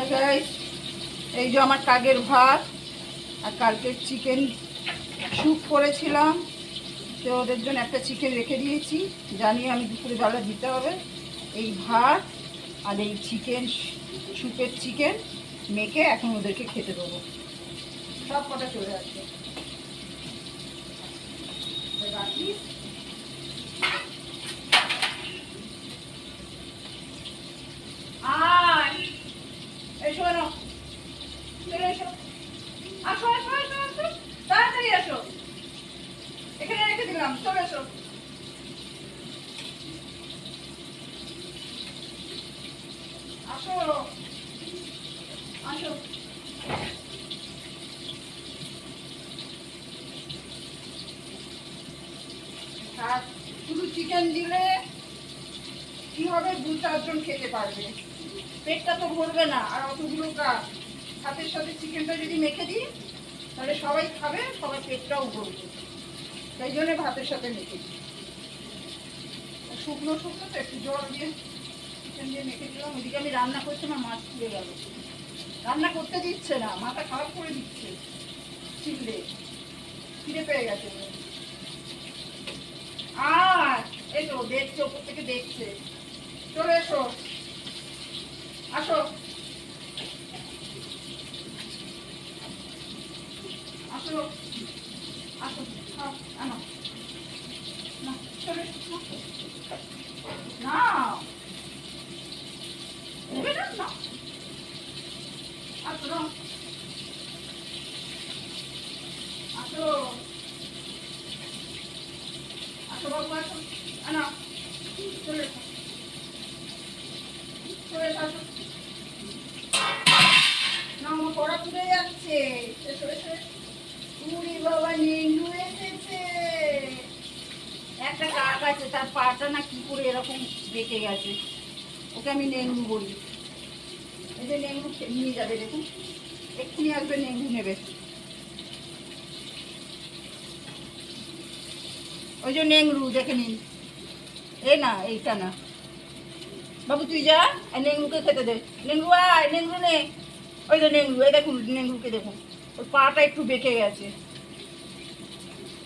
Hi guys, এই যে আমার কাকের ভাত আর কালকে চিকেন স্যুপ করেছিলাম, তো ওদের জন্য একটা চিকেন রেখে দিয়েছি, জানি আমি দুপুরে বেলা দিতে হবে। এই ভাত আর এই চিকেন স্যুপের চিকেন মেখে এখন ওদেরকে খেতে দেবো। সব কটা চলে আসবে। এসো না, চলে এসো, আসো আসো আসো আসো, তাড়াতাড়ি আসো, এখানে রেখে দিলাম, চলে এসো। আসো আসো, আর শুধু চিকেন দিলে কি হবে, 2-4 জন খেতে পারবে, পেটটা তো ভরবে না। আর অতগুলো কাজ ভাতের সাথে চিকেনটা যদি মেখে দিই তাহলে সবাই খাবে, সবার পেটটাও ভরবে, তাই জন্য ভাতের সাথে মেখে দিই। শুকনো শুকনো তো একটু জল দিয়ে চিকেন দিয়ে মেখে দিলাম। ওইদিকে আমি রান্না করছি, আমার মাছ তুলে গেল, রান্না করতে দিচ্ছে না, মাথা খারাপ করে দিচ্ছে, চিল্লে ফিরে পেয়ে গেছে। আর এই তো দেখছে, ওপর থেকে দেখছে, চলে এসো, আসো আসো আসো, আনো না, চলে এসো না, নেবে না না, আসো না, আসো আসো বাবু, আসো, আনা, চলে এসো, চলে এসো, আসো না, আমার পড়া পুড়ে যাচ্ছে, এসো এসো, উড়ি বাবা নেংডু এসেছে। একটা কাক আছে, তার পাটা না কি করে এরকম বেঁকে গেছে, ওকে আমি নেংডু বলি। এই যে নেংডু নিয়ে যাবে, দেখুন এক্ষুনি আসবে, নেংডু নেবে, ওই যে নেংরু দেখে নিন। এ না, এইটা না বাবু, তুই যা, নেংরুকে খেতে দে, নেংরু আয়, নেংরু নে, ওই তো নেংরু, এই দেখুন নেংরুকে দেখুন, ওর পাটা একটু বেঁকে গেছে,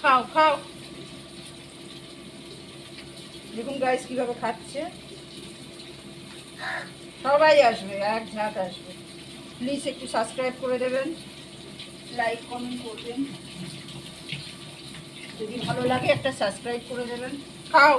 খাও খাও। দেখুন গাইস কিভাবে খাচ্ছে, সবাই আসবে, এক ঝাঁক আসবে। প্লিজ একটু সাবস্ক্রাইব করে দেবেন, লাইক কমেন্ট করবেন, যদি ভালো লাগে একটা সাবস্ক্রাইব করে দেবেন। খাও।